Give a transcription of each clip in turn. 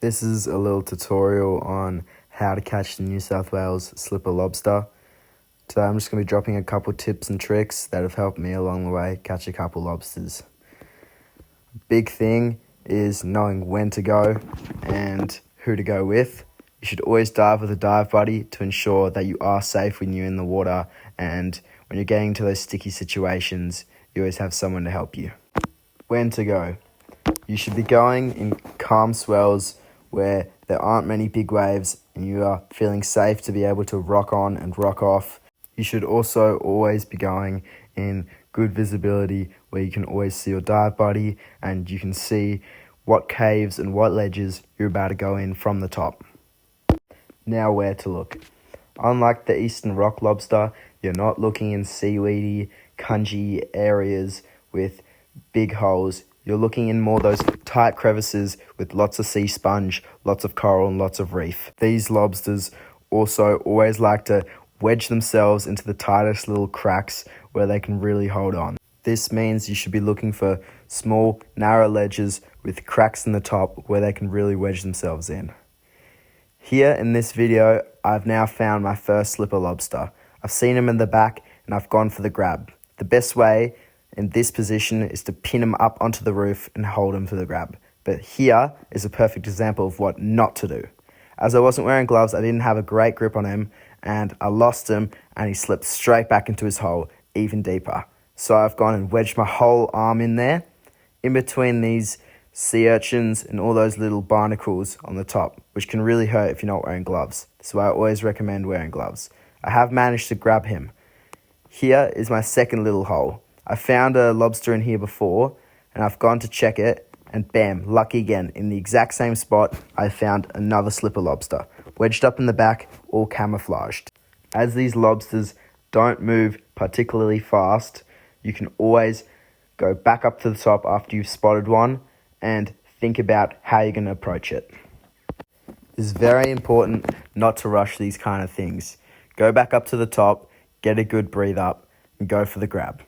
This is a little tutorial on how to catch the New South Wales slipper lobster. Today I'm just going to be dropping a couple tips and tricks that have helped me along the way catch a couple lobsters. Big thing is knowing when to go and who to go with. You should always dive with a dive buddy to ensure that you are safe when you're in the water, and when you're getting into those sticky situations, you always have someone to help you. When to go. You should be going in calm swells where there aren't many big waves and you are feeling safe to be able to rock on and rock off. You should also always be going in good visibility where you can always see your dive buddy and you can see what caves and what ledges you're about to go in from the top. Now where to look. Unlike the eastern rock lobster, you're not looking in seaweedy, cungy areas with big holes. You're looking in more those tight crevices with lots of sea sponge, lots of coral and lots of reef. These lobsters also always like to wedge themselves into the tightest little cracks where they can really hold on. This means you should be looking for small, narrow ledges with cracks in the top where they can really wedge themselves in. Here in this video, I've now found my first slipper lobster. I've seen him in the back and I've gone for the grab. The best way in this position is to pin him up onto the roof and hold him for the grab. But here is a perfect example of what not to do. As I wasn't wearing gloves, I didn't have a great grip on him and I lost him and he slipped straight back into his hole, even deeper. So I've gone and wedged my whole arm in there, in between these sea urchins and all those little barnacles on the top, which can really hurt if you're not wearing gloves. That's why I always recommend wearing gloves. I have managed to grab him. Here is my second little hole. I found a lobster in here before and I've gone to check it and bam, lucky again. In the exact same spot, I found another slipper lobster, wedged up in the back, all camouflaged. As these lobsters don't move particularly fast, you can always go back up to the top after you've spotted one and think about how you're going to approach it. It's very important not to rush these kind of things. Go back up to the top, get a good breathe up, and go for the grab.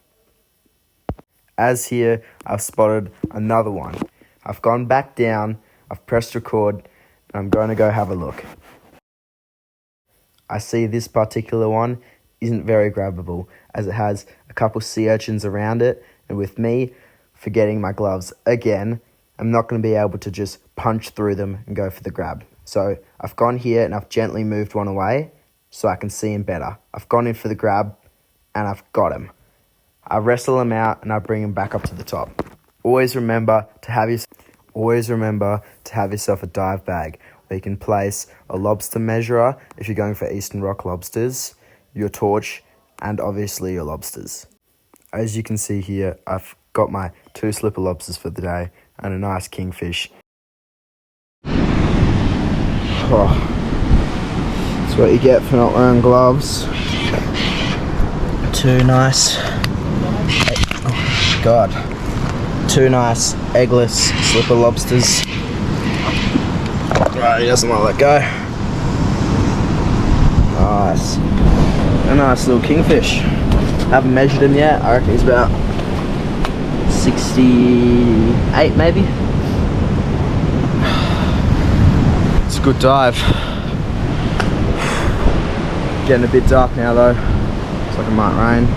As here, I've spotted another one. I've gone back down, I've pressed record, and I'm going to go have a look. I see this particular one isn't very grabbable as it has a couple sea urchins around it, and with me forgetting my gloves again, I'm not going to be able to just punch through them and go for the grab. So I've gone here and I've gently moved one away so I can see him better. I've gone in for the grab and I've got him. I wrestle him out and I bring him back up to the top. Always remember to have yourself a dive bag where you can place a lobster measurer if you're going for eastern rock lobsters, your torch, and obviously your lobsters. As you can see here, I've got my 2 slipper lobsters for the day and a nice kingfish. Oh, that's what you get for not wearing gloves. 2 nice, oh God, 2 nice eggless slipper lobsters. Right, he doesn't want to let go. Nice. A nice little kingfish. Haven't measured him yet. I reckon he's about 68 maybe. It's a good dive. Getting a bit dark now though. Looks like it might rain.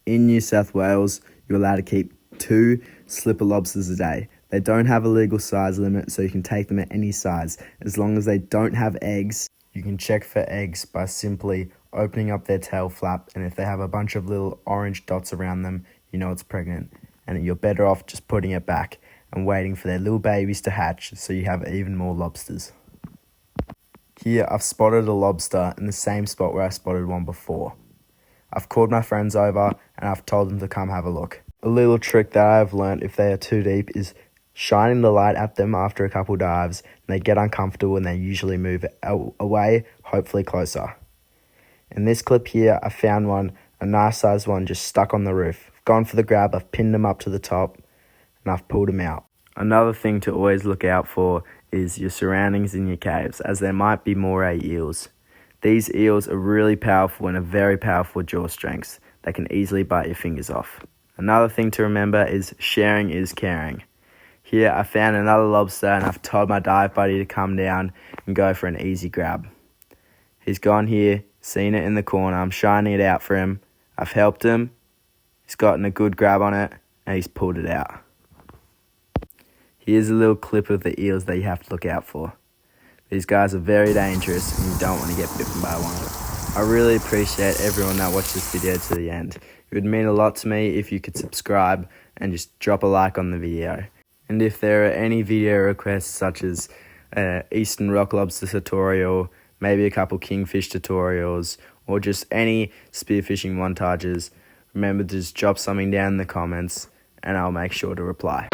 In New South Wales, you're allowed to keep 2 slipper lobsters a day. They don't have a legal size limit, so you can take them at any size. As long as they don't have eggs, you can check for eggs by simply opening up their tail flap, and if they have a bunch of little orange dots around them, you know it's pregnant. And you're better off just putting it back and waiting for their little babies to hatch so you have even more lobsters. Here I've spotted a lobster in the same spot where I spotted one before. I've called my friends over and I've told them to come have a look. A little trick that I've learned if they are too deep is shining the light at them after a couple dives, and they get uncomfortable and they usually move away, hopefully closer. In this clip here, I found one, a nice sized one, just stuck on the roof. I've gone for the grab, I've pinned him up to the top, and I've pulled him out. Another thing to always look out for is your surroundings in your caves, as there might be moray eels. These eels are really powerful and have very powerful jaw strengths. They can easily bite your fingers off. Another thing to remember is sharing is caring. Here I found another lobster and I've told my dive buddy to come down and go for an easy grab. He's gone here, seen it in the corner, I'm shining it out for him. I've helped him, he's gotten a good grab on it and he's pulled it out. Here's a little clip of the eels that you have to look out for. These guys are very dangerous and you don't want to get bitten by one. I really appreciate everyone that watched this video to the end. It would mean a lot to me if you could subscribe and just drop a like on the video. And if there are any video requests such as Eastern rock lobster tutorial, maybe a couple kingfish tutorials, or just any spearfishing montages, remember to just drop something down in the comments and I'll make sure to reply.